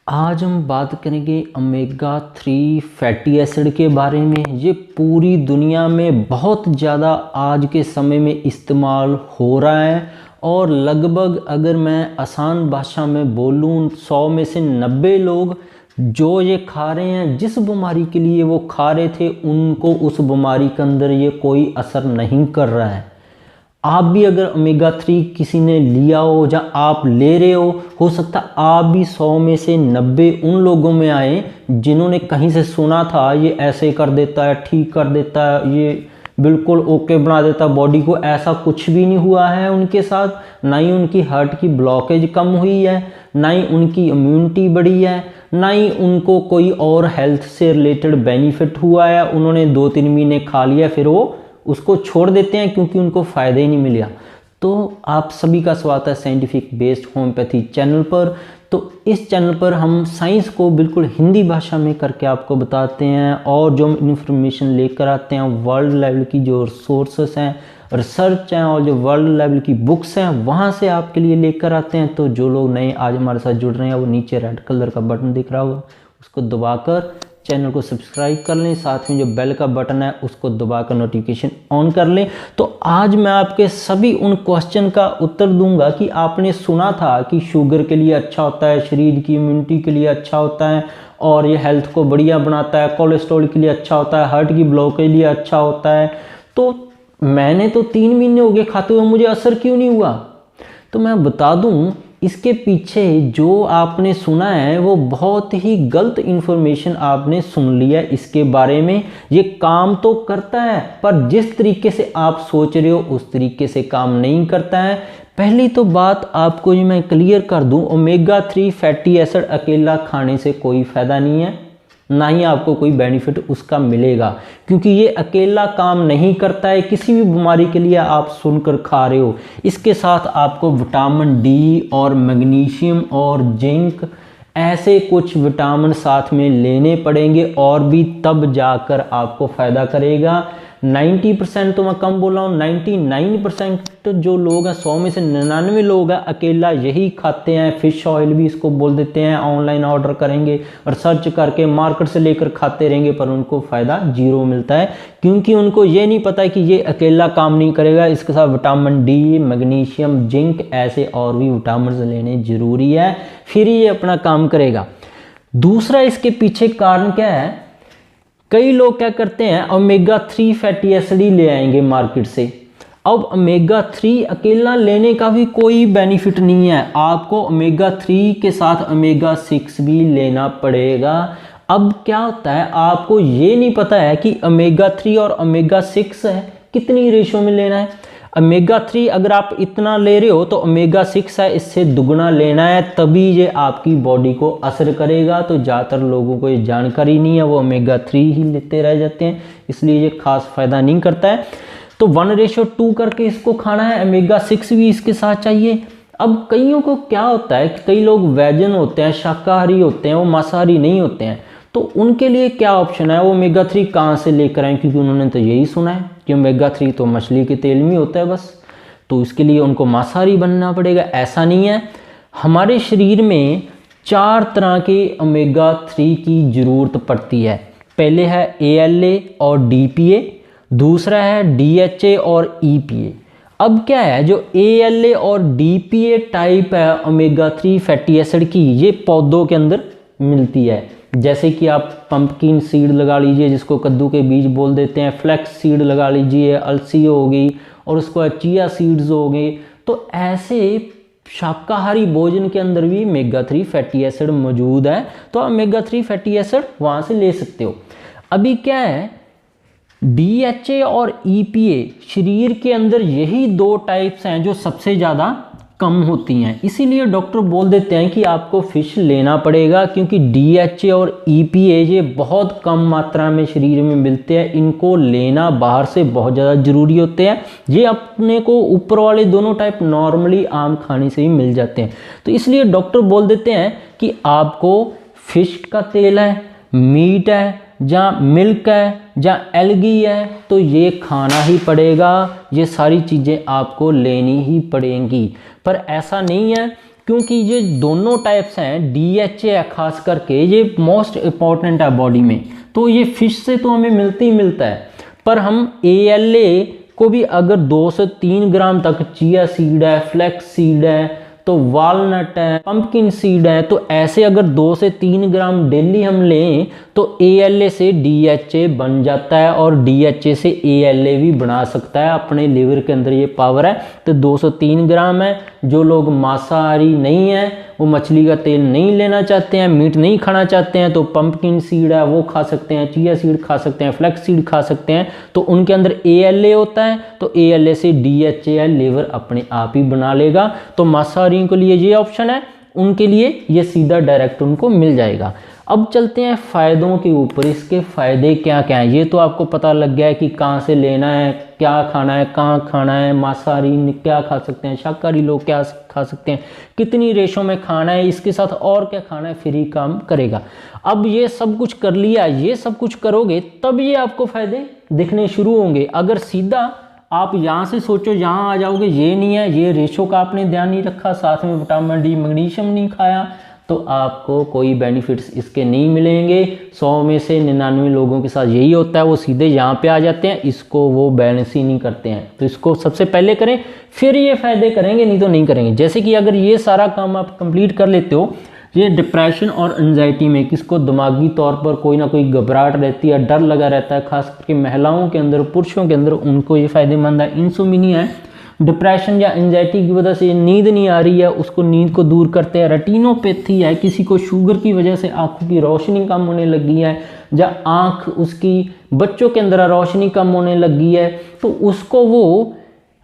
आज हम बात करेंगे ओमेगा 3 फैटी एसिड के बारे में। ये पूरी दुनिया में बहुत ज़्यादा आज के समय में इस्तेमाल हो रहा है और लगभग अगर मैं आसान भाषा में बोलूँ 100 में से 90 लोग जो ये खा रहे हैं, जिस बीमारी के लिए वो खा रहे थे, उनको उस बीमारी के अंदर ये कोई असर नहीं कर रहा है। आप भी अगर ओमेगा 3 किसी ने लिया हो या आप ले रहे हो सकता आप भी 100 में से 90 उन लोगों में आए जिन्होंने कहीं से सुना था ये ऐसे कर देता है, ठीक कर देता है, ये बिल्कुल ओके बना देता बॉडी को। ऐसा कुछ भी नहीं हुआ है उनके साथ। ना ही उनकी हार्ट की ब्लॉकेज कम हुई है, ना ही उनकी इम्यूनिटी बढ़ी है, ना ही उनको कोई और हेल्थ से रिलेटेड बेनिफिट हुआ है। उन्होंने 2-3 महीने खा लिया फिर वो उसको छोड़ देते हैं क्योंकि उनको फ़ायदा ही नहीं मिला। तो आप सभी का स्वागत है साइंटिफिक बेस्ड होम्योपैथी चैनल पर। तो इस चैनल पर हम साइंस को बिल्कुल हिंदी भाषा में करके आपको बताते हैं और जो हम इन्फॉर्मेशन लेकर आते हैं वर्ल्ड लेवल की जो सोर्सेस हैं, रिसर्च हैं और जो वर्ल्ड लेवल की बुक्स हैं वहाँ से आपके लिए लेकर आते हैं। तो जो लोग नए आज हमारे साथ जुड़ रहे हैं वो नीचे रेड कलर का बटन दिख रहा होगा, उसको दबाकर चैनल को सब्सक्राइब कर लें। साथ में जो बेल का बटन है उसको दबाकर नोटिफिकेशन ऑन कर लें। तो आज मैं आपके सभी उन क्वेश्चन का उत्तर दूंगा कि आपने सुना था कि शुगर के लिए अच्छा होता है, शरीर की इम्यूनिटी के लिए अच्छा होता है और ये हेल्थ को बढ़िया बनाता है, कोलेस्ट्रॉल के लिए अच्छा होता है, हार्ट की ब्लॉक के लिए अच्छा होता है। तो मैंने तो 3 महीने हो गए खाते हुए, मुझे असर क्यों नहीं हुआ? तो मैं बता दूं इसके पीछे जो आपने सुना है वो बहुत ही गलत इन्फॉर्मेशन आपने सुन लिया है इसके बारे में। ये काम तो करता है पर जिस तरीके से आप सोच रहे हो उस तरीके से काम नहीं करता है। पहली तो बात आपको ये मैं क्लियर कर दूं, ओमेगा 3 फैटी एसिड अकेला खाने से कोई फ़ायदा नहीं है, ना ही आपको कोई बेनिफिट उसका मिलेगा क्योंकि ये अकेला काम नहीं करता है। किसी भी बीमारी के लिए आप सुनकर खा रहे हो, इसके साथ आपको विटामिन डी और मैग्नीशियम और जिंक ऐसे कुछ विटामिन साथ में लेने पड़ेंगे और भी तब जाकर आपको फ़ायदा करेगा। 90% तो मैं कम बोल रहा हूँ, 99% जो लोग हैं, 100 में से 99 लोग हैं अकेला यही खाते हैं। फिश ऑयल भी इसको बोल देते हैं। ऑनलाइन ऑर्डर करेंगे और सर्च करके मार्केट से लेकर खाते रहेंगे पर उनको फ़ायदा जीरो मिलता है क्योंकि उनको ये नहीं पता है कि ये अकेला काम नहीं करेगा। इसके साथ विटामिन डी, मैग्नीशियम, जिंक ऐसे और भी विटामिन लेने ज़रूरी है, फिर ये अपना काम करेगा। दूसरा इसके पीछे कारण क्या है, कई लोग क्या करते हैं ओमेगा 3 फैटी एसिड ही ले आएंगे मार्केट से। अब ओमेगा 3 अकेला लेने का भी कोई बेनिफिट नहीं है, आपको ओमेगा 3 के साथ ओमेगा 6 भी लेना पड़ेगा। अब क्या होता है, आपको ये नहीं पता है कि ओमेगा 3 और ओमेगा 6 है कितनी रेशो में लेना है। ओमेगा 3 अगर आप इतना ले रहे हो तो ओमेगा 6 है इससे दुगना लेना है, तभी ये आपकी बॉडी को असर करेगा। तो ज़्यादातर लोगों को ये जानकारी नहीं है, वो ओमेगा 3 ही लेते रह जाते हैं, इसलिए ये खास फ़ायदा नहीं करता है। तो 1:2 करके इसको खाना है, ओमेगा 6 भी इसके साथ चाहिए। अब कईयों को क्या होता है कि कई लोग वेजन होते हैं, शाकाहारी होते हैं, वो मांसाहारी नहीं होते हैं, तो उनके लिए क्या ऑप्शन है, वो ओमेगा 3 कहाँ से लेकर आए? क्योंकि उन्होंने तो यही सुना है कि ओमेगा 3 तो मछली के तेल में होता है बस, तो इसके लिए उनको मांसाहारी बनना पड़ेगा। ऐसा नहीं है, हमारे शरीर में 4 तरह के ओमेगा 3 की ज़रूरत पड़ती है। पहले है ALA और DPA, दूसरा है DHA और EPA। अब क्या है, जो ALA और DPA टाइप है ओमेगा 3 फैटी एसिड की, ये पौधों के अंदर मिलती है। जैसे कि आप पंपकिन सीड लगा लीजिए जिसको कद्दू के बीज बोल देते हैं, फ्लैक्स सीड लगा लीजिए, अलसी हो गई और उसको चिया सीड्स हो गए। तो ऐसे शाकाहारी भोजन के अंदर भी ओमेगा 3 फैटी एसिड मौजूद है, तो आप ओमेगा 3 फैटी एसिड वहाँ से ले सकते हो। अभी क्या है, DHA और EPA शरीर के अंदर यही 2 टाइप्स हैं जो सबसे ज़्यादा कम होती हैं, इसीलिए डॉक्टर बोल देते हैं कि आपको फ़िश लेना पड़ेगा क्योंकि DHA और EPA ये बहुत कम मात्रा में शरीर में मिलते हैं, इनको लेना बाहर से बहुत ज़्यादा ज़रूरी होते हैं। ये अपने को ऊपर वाले दोनों टाइप नॉर्मली आम खाने से ही मिल जाते हैं, तो इसलिए डॉक्टर बोल देते हैं कि आपको फ़िश का तेल है, मीट है, जहाँ मिल्क है, जहाँ एल्गी है, तो ये खाना ही पड़ेगा, ये सारी चीज़ें आपको लेनी ही पड़ेंगी। पर ऐसा नहीं है क्योंकि ये दोनों टाइप्स हैं DHA है खास करके, ये मोस्ट इम्पॉर्टेंट है बॉडी में। तो ये फिश से तो हमें मिलता ही मिलता है, पर हम ALA को भी अगर 2 से 3 ग्राम तक, चिया सीड है, फ्लैक्स सीड है, तो वालनट है, पंपकिन सीड है, तो ऐसे अगर 2 से 3 ग्राम डेली हम लें तो ALA से DHA बन जाता है और DHA से ALA भी बना सकता है। अपने लिवर के अंदर ये पावर है। तो 203 ग्राम है। जो लोग मांसाहारी नहीं है, वो मछली का तेल नहीं लेना चाहते हैं, मीट नहीं खाना चाहते हैं, तो पंपकिन सीड है वो खा सकते हैं, चिया सीड खा सकते हैं, फ्लैक्स सीड खा सकते हैं। तो उनके अंदर ALA होता है, तो ALA से DHA है लिवर अपने आप ही बना लेगा। तो मांसाहारियों के लिए ये ऑप्शन है, उनके लिए ये सीधा डायरेक्ट उनको मिल जाएगा। अब चलते हैं फ़ायदों के ऊपर। इसके फ़ायदे क्या क्या हैं ये तो आपको पता लग गया है कि कहाँ से लेना है, क्या खाना है, कहाँ खाना है, मांसाहारी क्या खा सकते हैं, शाकाहारी लोग क्या खा सकते हैं, कितनी रेशो में खाना है, इसके साथ और क्या खाना है, फ्री काम करेगा। अब ये सब कुछ कर लिया, ये सब कुछ करोगे तब ये आपको फ़ायदे दिखने शुरू होंगे। अगर सीधा आप यहाँ से सोचो यहाँ आ जाओगे, ये नहीं है, ये रेशो का आपने ध्यान नहीं रखा, साथ में विटामिन डी मैग्नीशियम नहीं खाया, तो आपको कोई बेनिफिट्स इसके नहीं मिलेंगे। 100 में से 99 लोगों के साथ यही होता है, वो सीधे यहाँ पे आ जाते हैं, इसको वो बैलेंस ही नहीं करते हैं। तो इसको सबसे पहले करें, फिर ये फ़ायदे करेंगे, नहीं तो नहीं करेंगे। जैसे कि अगर ये सारा काम आप कंप्लीट कर लेते हो, ये डिप्रेशन और एंजाइटी में किसको दिमागी तौर पर कोई ना कोई घबराहट रहती है, डर लगा रहता है, खास करके महिलाओं के अंदर, पुरुषों के अंदर, उनको ये फ़ायदेमंद है। इंसोम्निया है, डिप्रेशन या एंजाइटी की वजह से नींद नहीं आ रही है, उसको नींद को दूर करते हैं। रेटिनोपैथी है, किसी को शुगर की वजह से आंखों की रोशनी कम होने लगी है, या आंख उसकी बच्चों के अंदर रोशनी कम होने लगी है, तो उसको वो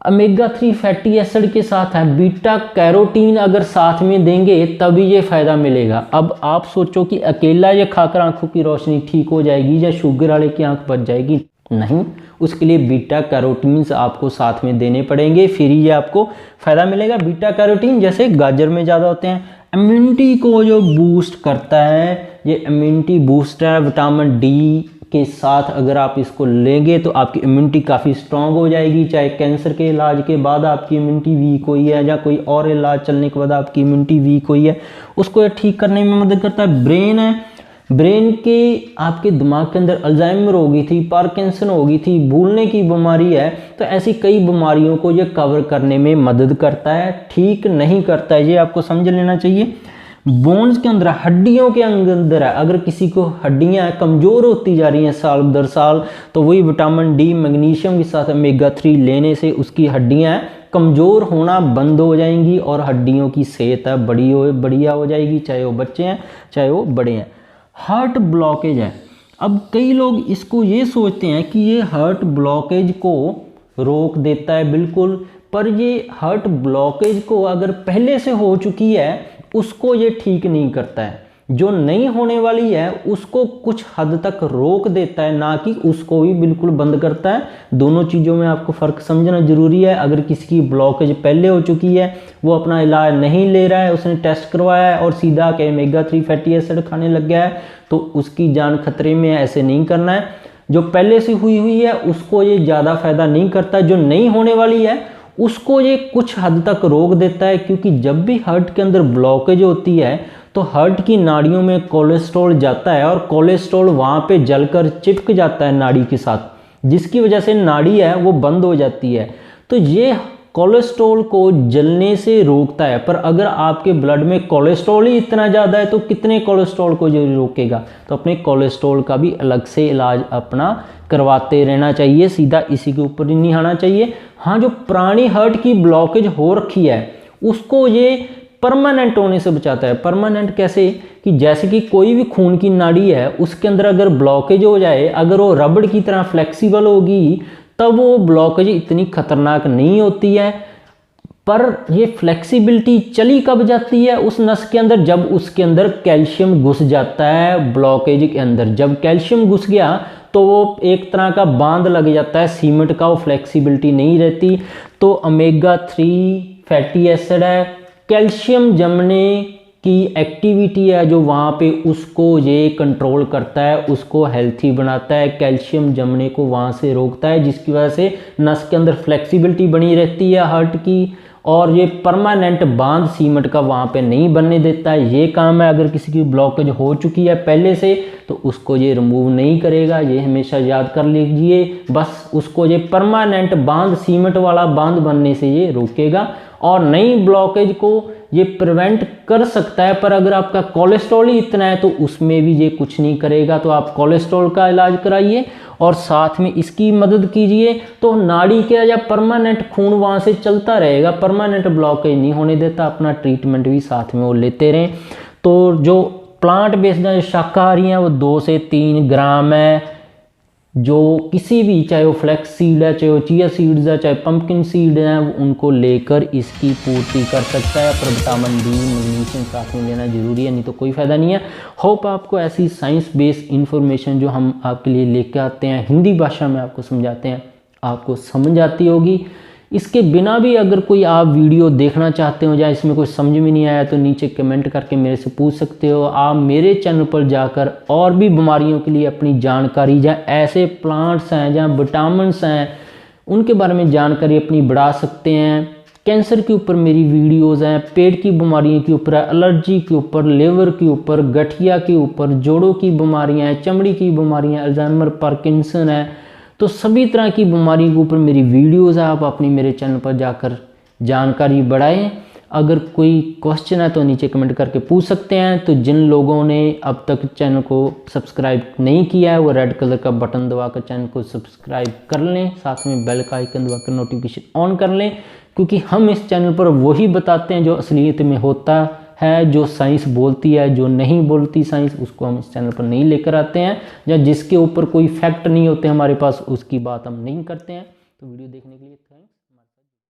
ओमेगा 3 फैटी एसिड के साथ है, बीटा कैरोटीन अगर साथ में देंगे तभी ये फ़ायदा मिलेगा। अब आप सोचो कि अकेला ये खाकर आंखों की रोशनी ठीक हो जाएगी या शुगर वाले की आंख बच जाएगी? नहीं, उसके लिए बीटा कैरोटीन आपको साथ में देने पड़ेंगे, फिर ये आपको फ़ायदा मिलेगा। बीटा कैरोटीन जैसे गाजर में ज़्यादा होते हैं। इम्यूनिटी को जो बूस्ट करता है, ये इम्यूनिटी बूस्टर है। विटामिन डी के साथ अगर आप इसको लेंगे तो आपकी इम्यूनिटी काफ़ी स्ट्रांग हो जाएगी। चाहे कैंसर के इलाज के बाद आपकी इम्यूनिटी वीक हुई है या कोई और इलाज चलने के बाद आपकी इम्यूनिटी वीक हुई है, उसको ये ठीक करने में मदद करता है। ब्रेन है, ब्रेन के आपके दिमाग के अंदर अल्जाइमर हो गई थी, पार्किंसन हो गई थी, भूलने की बीमारी है, तो ऐसी कई बीमारियों को ये कवर करने में मदद करता है, ठीक नहीं करता है, ये आपको समझ लेना चाहिए। बोन्स के अंदर, हड्डियों के अंदर है, अगर किसी को हड्डियां कमज़ोर होती जा रही हैं साल दर साल, तो वही विटामिन डी मैग्नीशियम के साथ ओमेगा 3 लेने से उसकी हड्डियां कमज़ोर होना बंद हो जाएंगी और हड्डियों की सेहत है बढ़िया हो जाएगी, चाहे वो बच्चे हैं चाहे वो बड़े हैं। हार्ट ब्लॉकेज है, अब कई लोग इसको ये सोचते हैं कि ये हार्ट ब्लॉकेज को रोक देता है, बिल्कुल, पर ये हार्ट ब्लॉकेज को अगर पहले से हो चुकी है उसको ये ठीक नहीं करता है। जो नहीं होने वाली है उसको कुछ हद तक रोक देता है, ना कि उसको भी बिल्कुल बंद करता है। दोनों चीज़ों में आपको फ़र्क समझना ज़रूरी है। अगर किसी की ब्लॉकेज पहले हो चुकी है, वो अपना इलाज नहीं ले रहा है, उसने टेस्ट करवाया है और सीधा के ओमेगा 3 फैटी एसिड खाने लग गया है, तो उसकी जान खतरे में है, ऐसे नहीं करना है। जो पहले से हुई है उसको ये ज़्यादा फ़ायदा नहीं करता, जो नहीं होने वाली है उसको ये कुछ हद तक रोक देता है। क्योंकि जब भी हार्ट के अंदर ब्लॉकेज होती है तो हार्ट की नाड़ियों में कोलेस्ट्रॉल जाता है और कोलेस्ट्रॉल वहाँ पे जलकर चिपक जाता है नाड़ी के साथ, जिसकी वजह से नाड़ी है वो बंद हो जाती है। तो ये कोलेस्ट्रॉल को जलने से रोकता है। पर अगर आपके ब्लड में कोलेस्ट्रॉल ही इतना ज़्यादा है तो कितने कोलेस्ट्रॉल को जो रोकेगा? तो अपने कोलेस्ट्रॉल का भी अलग से इलाज अपना करवाते रहना चाहिए, सीधा इसी के ऊपर ही नहीं आना चाहिए। हाँ, जो पुरानी हार्ट की ब्लॉकेज हो रखी है उसको ये परमानेंट होने से बचाता है। परमानेंट कैसे? कि जैसे कि कोई भी खून की नाड़ी है उसके अंदर अगर ब्लॉकेज हो जाए, अगर वो रबड़ की तरह फ्लेक्सिबल होगी तब वो ब्लॉकेज इतनी खतरनाक नहीं होती है। पर ये फ्लेक्सिबिलिटी चली कब जाती है उस नस के अंदर? जब उसके अंदर कैल्शियम घुस जाता है ब्लॉकेज के अंदर। जब कैल्शियम घुस गया तो वो एक तरह का बांध लग जाता है सीमेंट का, वो फ्लेक्सिबिलिटी नहीं रहती। तो ओमेगा 3 फैटी एसिड है, कैल्शियम जमने की एक्टिविटी है जो वहाँ पे, उसको ये कंट्रोल करता है, उसको हेल्थी बनाता है, कैल्शियम जमने को वहाँ से रोकता है, जिसकी वजह से नस के अंदर फ्लेक्सिबिलिटी बनी रहती है हार्ट की, और ये परमानेंट बांध सीमेंट का वहाँ पे नहीं बनने देता है। ये काम है, अगर किसी की ब्लॉकेज हो चुकी है पहले से तो उसको ये रिमूव नहीं करेगा, ये हमेशा याद कर लीजिए। बस उसको ये परमानेंट बांध सीमेंट वाला बांध बनने से ये रोकेगा और नई ब्लॉकेज को ये प्रिवेंट कर सकता है। पर अगर आपका कोलेस्ट्रॉल ही इतना है तो उसमें भी ये कुछ नहीं करेगा। तो आप कोलेस्ट्रॉल का इलाज कराइए और साथ में इसकी मदद कीजिए, तो नाड़ी के या परमानेंट खून वहाँ से चलता रहेगा, परमानेंट ब्लॉकेज नहीं होने देता। अपना ट्रीटमेंट भी साथ में वो लेते रहें। तो जो प्लांट बेस्ड शाकाहारी हैं वो 2 से 3 ग्राम है, जो किसी भी, चाहे वो फ्लैक्स सीड है, चाहे वो चिया सीड्स है, चाहे पंपकिन सीड है, उनको लेकर इसकी पूर्ति कर सकता है। पर विटामिन डी मैग्नीशियम साथ में लेना जरूरी है, नहीं तो कोई फ़ायदा नहीं है। होप आपको ऐसी साइंस बेस्ड इंफॉर्मेशन जो हम आपके लिए लेके आते हैं, हिंदी भाषा में आपको समझाते हैं, आपको समझ आती होगी। इसके बिना भी अगर कोई आप वीडियो देखना चाहते हो या इसमें कोई समझ में नहीं आया तो नीचे कमेंट करके मेरे से पूछ सकते हो। आप मेरे चैनल पर जाकर और भी बीमारियों के लिए अपनी जानकारी या ऐसे प्लांट्स हैं या विटामिन्स हैं उनके बारे में जानकारी अपनी बढ़ा सकते हैं। कैंसर के ऊपर मेरी वीडियोज़ हैं, पेट की बीमारियों के ऊपर, एलर्जी के ऊपर, लिवर के ऊपर, गठिया के ऊपर, जोड़ों की बीमारियाँ हैं, चमड़ी की बीमारियाँ, अल्जाइमर, पार्किंसन है, तो सभी तरह की बीमारियों के ऊपर मेरी वीडियोज़ है। आप अपनी मेरे चैनल पर जाकर जानकारी बढ़ाएं। अगर कोई क्वेश्चन है तो नीचे कमेंट करके पूछ सकते हैं। तो जिन लोगों ने अब तक चैनल को सब्सक्राइब नहीं किया है वो रेड कलर का बटन दबाकर चैनल को सब्सक्राइब कर लें, साथ में बेल का आइकन दबाकर नोटिफिकेशन ऑन कर लें, क्योंकि हम इस चैनल पर वही बताते हैं जो असलियत में होता है, जो साइंस बोलती है। जो नहीं बोलती साइंस उसको हम इस चैनल पर नहीं लेकर आते हैं, या जिसके ऊपर कोई फैक्ट नहीं होते हमारे पास उसकी बात हम नहीं करते हैं। तो वीडियो देखने के लिए थैंक्स।